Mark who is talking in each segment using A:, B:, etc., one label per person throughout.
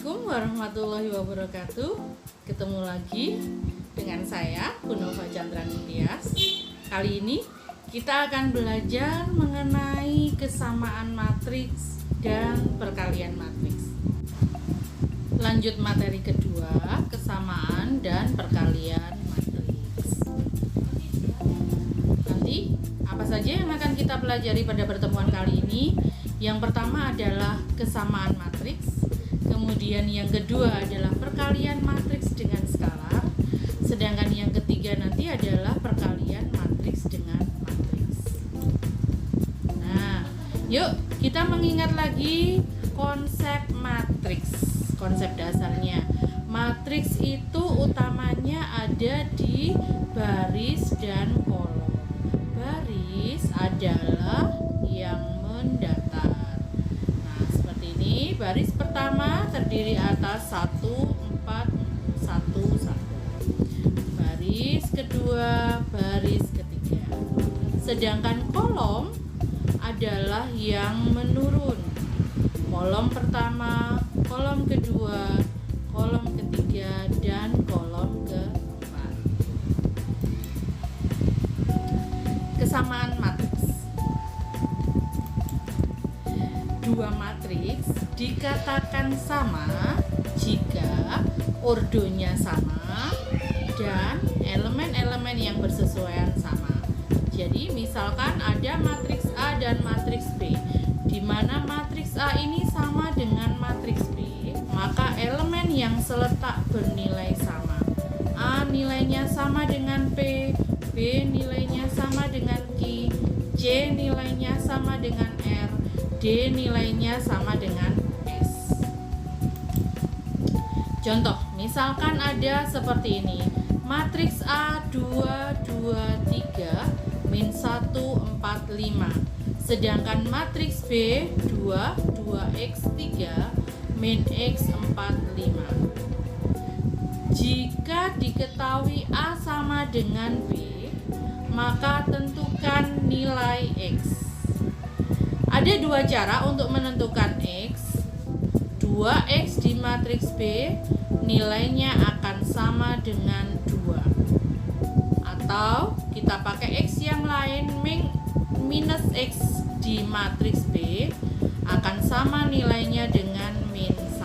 A: Assalamualaikum warahmatullahi wabarakatuh. Ketemu lagi dengan saya, Bu Nova Chandrani Tias. Kali ini kita akan belajar mengenai kesamaan matriks dan perkalian matriks. Lanjut materi kedua, kesamaan dan perkalian matriks. Nanti apa saja yang akan kita pelajari pada pertemuan kali ini? Yang pertama adalah kesamaan matriks. Kemudian yang kedua adalah perkalian matriks dengan skalar. Sedangkan yang ketiga nanti adalah perkalian matriks dengan matriks. Nah, yuk kita mengingat lagi konsep matriks. Konsep dasarnya. Matriks itu utamanya ada di baris dan kolom. Baris adalah yang mendatar. Nah, seperti ini. Baris pertama terdiri atas 1, 4, 1, 1. Baris kedua, baris ketiga. Sedangkan kolom adalah yang menurun. Kolom pertama, kolom kedua, kolom ketiga, dan kolom keempat. Kesamaan matriks. Dua matriks dikatakan sama jika ordonya sama dan elemen-elemen yang bersesuaian sama. Jadi misalkan ada matriks A dan matriks B, di mana matriks A ini sama dengan matriks B, maka elemen yang seletak bernilai sama. A nilainya sama dengan P, B nilainya sama dengan Q, C nilainya sama dengan R, D nilainya sama dengan S. Contoh, misalkan ada seperti ini. Matriks A 2, 2, 3, min 1, 4, 5. Sedangkan matriks B 2, 2x 3, min x 4, 5. Jika diketahui A sama dengan B, maka tentukan nilai x. Ada dua cara untuk menentukan x. 2x di matriks B nilainya akan sama dengan 2. Atau kita pakai x yang lain, minus x di matriks B akan sama nilainya dengan min 1.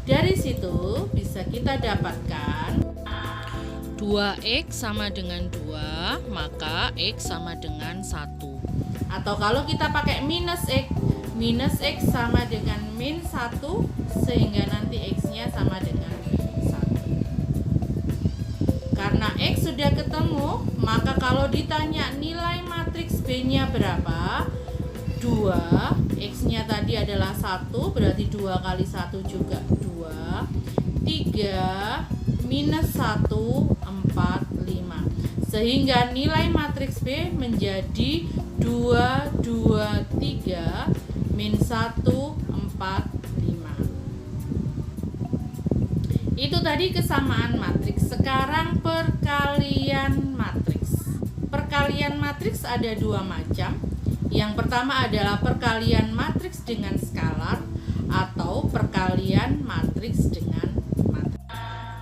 A: Dari situ bisa kita dapatkan 2x sama dengan 2, maka x sama dengan 1. Atau kalau kita pakai minus x sama dengan min 1, sehingga nanti x-nya sama dengan 1. Karena x sudah ketemu, maka kalau ditanya nilai matriks B-nya berapa? 2, x-nya tadi adalah 1, berarti 2 kali 1 juga 2. 3, minus 1, 4, 5. Sehingga nilai matriks B menjadi 2, 2, 3, min 1, 4, 5. Itu tadi kesamaan matriks. Sekarang perkalian matriks. Perkalian matriks ada dua macam. Yang pertama adalah perkalian matriks dengan skalar atau perkalian matriks dengan matriks.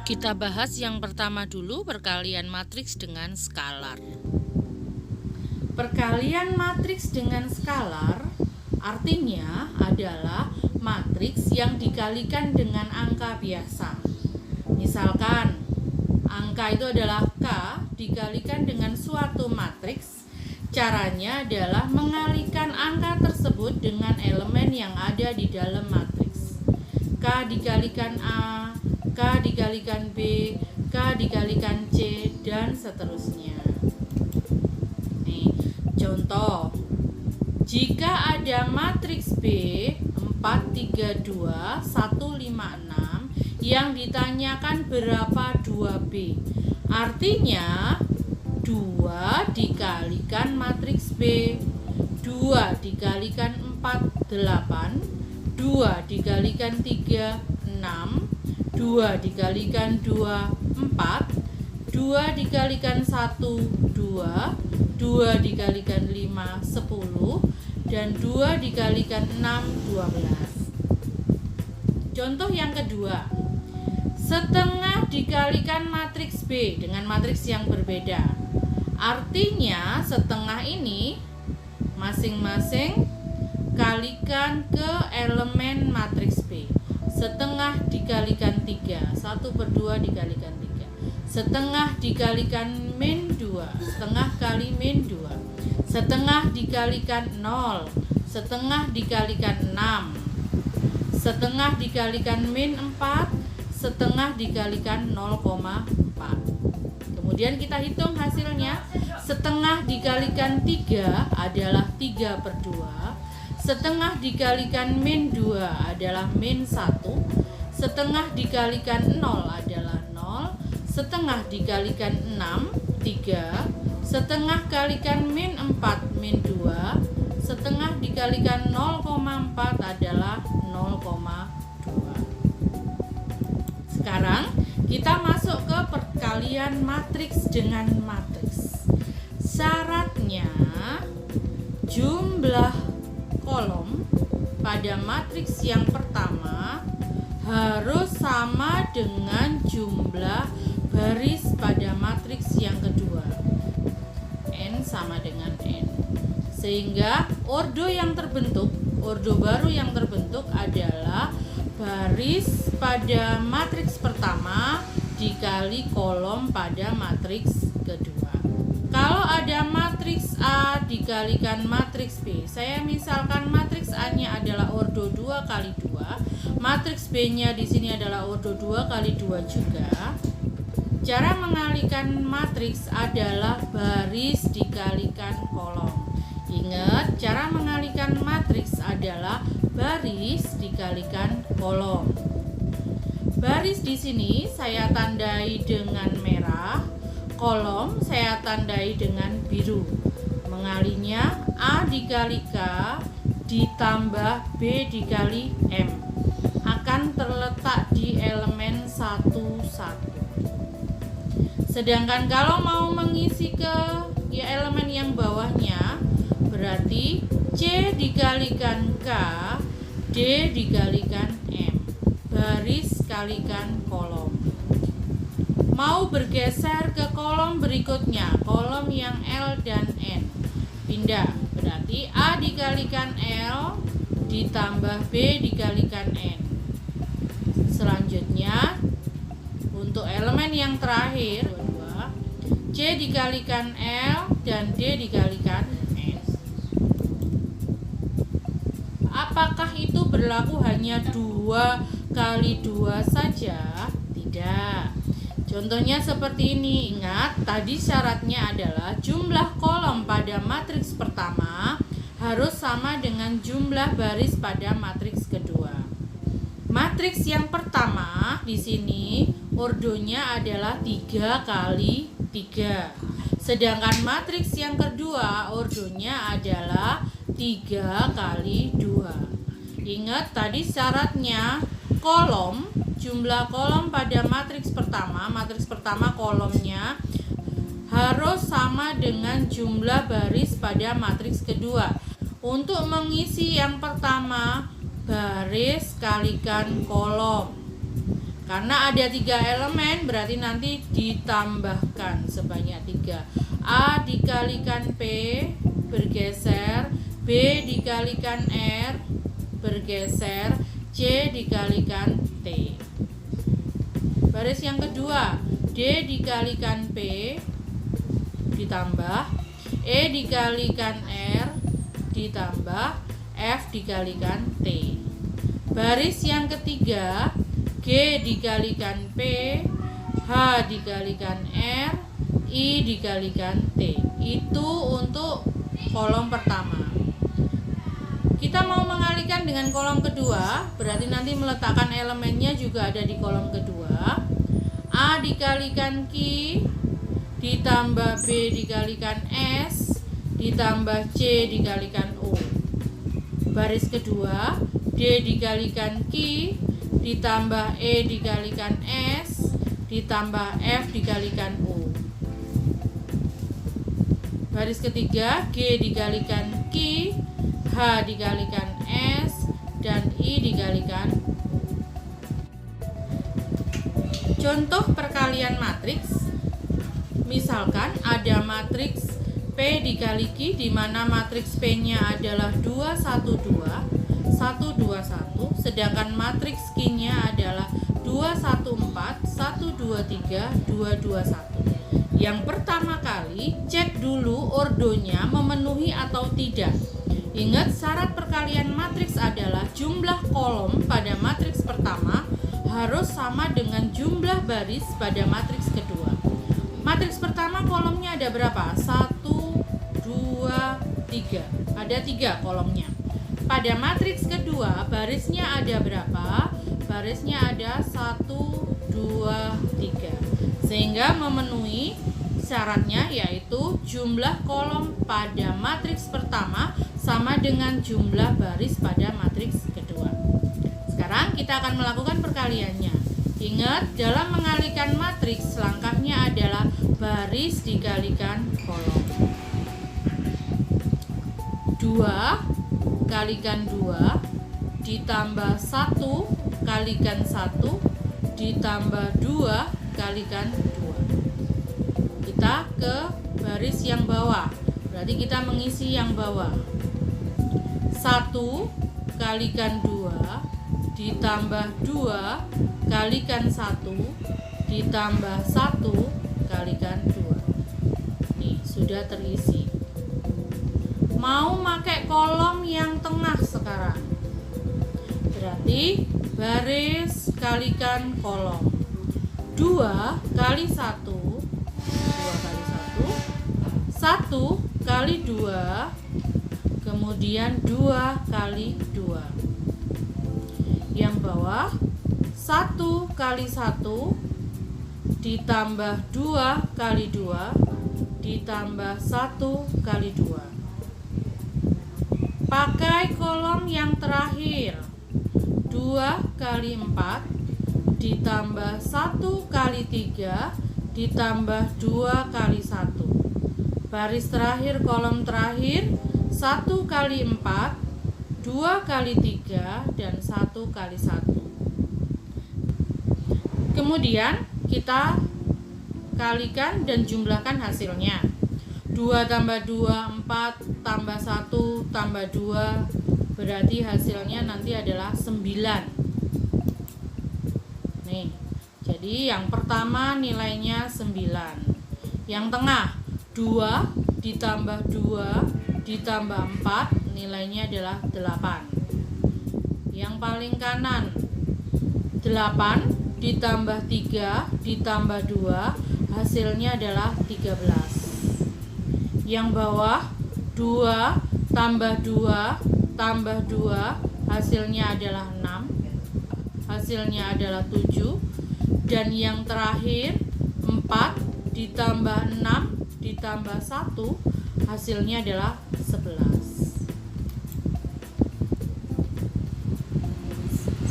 A: Kita bahas yang pertama dulu, perkalian matriks dengan skalar. Perkalian matriks dengan skalar artinya adalah matriks yang dikalikan dengan angka biasa. Misalkan angka itu adalah K dikalikan dengan suatu matriks. Caranya adalah mengalihkan angka tersebut dengan elemen yang ada di dalam matriks. K dikalikan A, K dikalikan B, K dikalikan C, dan seterusnya. Contoh, jika ada matriks B 4, 3, 2, 1, 5, 6 yang ditanyakan berapa 2B, artinya 2 dikalikan matriks B, 2 dikalikan 4, 8, 2 dikalikan 3, 6, 2 dikalikan 2, 4, 2 dikalikan 1, 2, 2 dikalikan 5, 10, dan 2 dikalikan 6, 12. Contoh yang kedua, setengah dikalikan matriks B dengan matriks yang berbeda. Artinya setengah ini masing-masing kalikan ke elemen matriks B. Setengah dikalikan 3, 1/2 dikalikan 3. Setengah dikalikan min 2, setengah kali min 2. Setengah dikalikan 0, setengah dikalikan 6. Setengah dikalikan min 4, setengah dikalikan 0,4. Kemudian kita hitung hasilnya. Setengah dikalikan 3 adalah 3/2. Setengah dikalikan min 2 adalah min 1. Setengah dikalikan 0 adalah 0. Setengah dikalikan 6, 3. Setengah kalikan min 4, min 2. Setengah dikalikan 0,4 adalah 0,2. Sekarang kita masuk ke perkalian matriks dengan matriks. Syaratnya jumlah kolom pada matriks yang pertama harus sama dengan jumlah baris pada matriks yang kedua. N sama dengan N. Sehingga ordo baru yang terbentuk adalah baris pada matriks pertama dikali kolom pada matriks kedua. Kalau ada matriks A dikalikan matriks B, saya misalkan matriks A-nya adalah ordo 2 kali 2, matriks B-nya di sini adalah ordo 2 kali 2 juga. Cara mengalikan matriks adalah baris dikalikan kolom. Ingat, cara mengalikan matriks adalah baris dikalikan kolom. Baris di sini saya tandai dengan merah, kolom saya tandai dengan biru. Mengalinya A dikali K ditambah B dikali M akan terletak di elemen 1, 1. Sedangkan kalau mau mengisi ke elemen yang bawahnya, berarti C dikalikan K, D dikalikan M. Baris kalikan kolom. Mau bergeser ke kolom berikutnya, kolom yang L dan N. Pindah, berarti A dikalikan L ditambah B dikalikan N. Selanjutnya, untuk elemen yang terakhir, C dikalikan L dan D dikalikan N. Apakah itu berlaku hanya 2 kali 2 saja? Tidak. Contohnya seperti ini. Ingat, tadi syaratnya adalah jumlah kolom pada matriks pertama harus sama dengan jumlah baris pada matriks kedua. Matriks yang pertama di sini ordonya adalah 3 kali 3. Sedangkan matriks yang kedua ordonya adalah 3 kali 2. Ingat tadi syaratnya jumlah kolom pada matriks pertama kolomnya harus sama dengan jumlah baris pada matriks kedua. Untuk mengisi yang pertama, baris kalikan kolom. Karena ada 3 elemen, berarti nanti ditambahkan sebanyak 3. A dikalikan P bergeser, B dikalikan R bergeser, C dikalikan T. Baris yang kedua, D dikalikan P ditambah E dikalikan R ditambah F dikalikan T. Baris yang ketiga, G dikalikan P, H dikalikan R, I dikalikan T. Itu untuk kolom pertama. Kita mau mengalihkan dengan kolom kedua, berarti nanti meletakkan elemennya juga ada di kolom kedua. A dikalikan Q ditambah B dikalikan S ditambah C dikalikan O. Baris kedua, D dikalikan Q ditambah E dikalikan S ditambah F dikalikan O. Baris ketiga, G dikalikan Q, H dikalikan S, dan I dikalikan O. Contoh perkalian matriks, misalkan ada matriks P dikali Q di mana matriks P-nya adalah 2, 1, 2, 1, 2, 1, sedangkan matriks Q-nya adalah 2, 1, 4, 1, 2, 3, 2, 2, 1. Yang pertama kali, cek dulu ordonya memenuhi atau tidak. Ingat, syarat perkalian matriks adalah jumlah kolom pada matriks pertama harus sama dengan jumlah baris pada matriks kedua. Matriks pertama kolomnya ada berapa? 1, 2, 3. Ada 3 kolomnya. Pada matriks kedua, barisnya ada berapa? Barisnya ada 1, 2, 3. Sehingga memenuhi syaratnya, yaitu jumlah kolom pada matriks pertama sama dengan jumlah baris pada matriks kedua. Sekarang kita akan melakukan perkaliannya. Ingat, dalam mengalihkan matriks, langkahnya adalah baris dikalikan kolom. 2 kalikan 2 ditambah 1 kalikan 1 ditambah 2 kalikan 2. Kita ke baris yang bawah, berarti kita mengisi yang bawah. 1 kalikan 2 ditambah 2 kalikan 1 ditambah 1 kalikan 2. Nih, sudah terisi. Mau pakai kolom yang tengah sekarang. Berarti baris kalikan kolom. 2 kali 1, 2 kali 1, 1 kali 2, kemudian 2 kali 2. Yang bawah 1 kali 1 ditambah 2 kali 2 ditambah 1 kali 2. Pakai kolom yang terakhir. 2 kali 4 ditambah 1 kali 3 ditambah 2 kali 1. Baris terakhir, kolom terakhir, 1 kali 4, 2 kali 3, dan 1 kali 1. Kemudian kita kalikan dan jumlahkan hasilnya. 2 tambah 2, 4, tambah 1, tambah 2, berarti hasilnya nanti adalah 9. Nih, jadi yang pertama nilainya 9. Yang tengah, 2 ditambah 2 ditambah 4, nilainya adalah 8. Yang paling kanan, 8 ditambah 3 ditambah 2, hasilnya adalah 13. Yang bawah, 2 tambah 2 tambah 2, hasilnya adalah 6. Hasilnya adalah 7. Dan yang terakhir, 4 ditambah 6 ditambah 1, hasilnya adalah 11.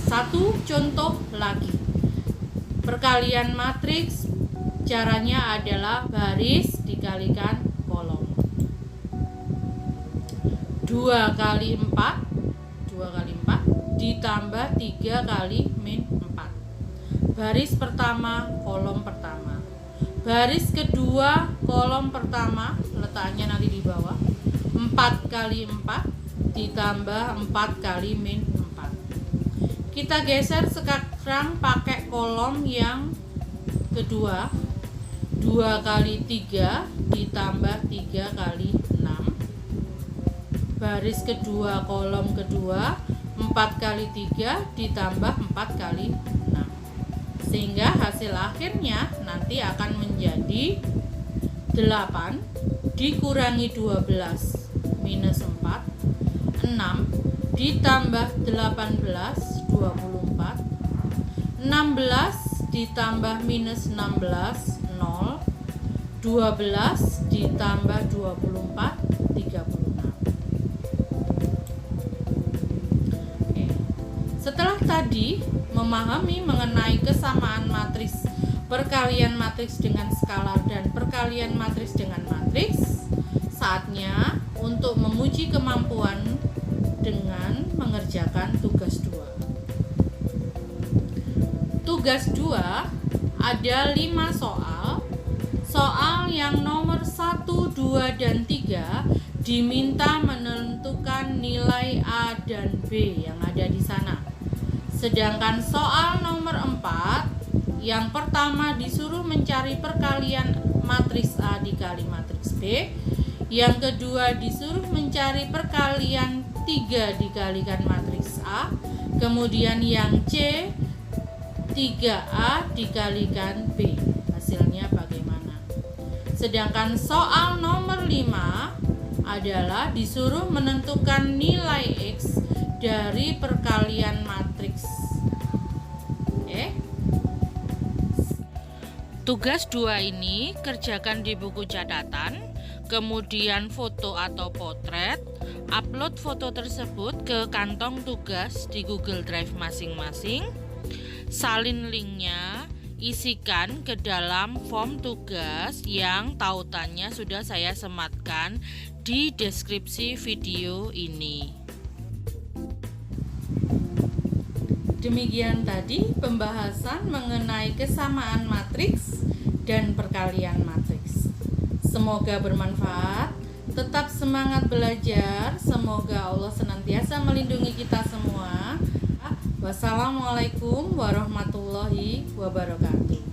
A: Satu contoh lagi. Perkalian matriks caranya adalah baris dikalikan kolom. 2 kali 4 ditambah 3 kali min 4. Baris pertama, kolom pertama. Baris kedua, kolom pertama, letaknya nanti di bawah. 4 kali 4 ditambah 4 kali min 4. Kita geser sekarang pakai kolom yang kedua. 2 kali 3 ditambah 3 kali 6. Baris kedua, kolom kedua, 4 kali 3 ditambah 4 kali 6. Sehingga hasil akhirnya nanti akan menjadi 8 dikurangi 12 minus 4, 6 ditambah 18, 24, 16 ditambah minus 16, 0, 12 ditambah 24, 36. Setelah tadi memahami mengenai kesamaan matriks, perkalian matriks dengan skalar, dan perkalian matriks dengan matriks, saatnya untuk menguji kemampuan dengan mengerjakan tugas 2. Tugas 2 ada 5 soal. Soal yang nomor 1, 2, dan 3 diminta menentukan nilai A dan B yang ada di sana. Sedangkan soal nomor 4, yang pertama disuruh mencari perkalian matriks A dikali matriks B, yang kedua disuruh mencari perkalian 3 dikalikan matriks A, kemudian yang C 3A dikalikan B. Hasilnya bagaimana? Sedangkan soal nomor 5 adalah disuruh menentukan nilai X dari perkalian matriks. Tugas 2 ini kerjakan di buku catatan, kemudian foto atau potret, upload foto tersebut ke kantong tugas di Google Drive masing-masing, salin linknya, isikan ke dalam form tugas yang tautannya sudah saya sematkan di deskripsi video ini. Demikian tadi pembahasan mengenai kesamaan matriks dan perkalian matriks. Semoga bermanfaat. Tetap semangat belajar. Semoga Allah senantiasa melindungi kita semua. Wassalamualaikum warahmatullahi wabarakatuh.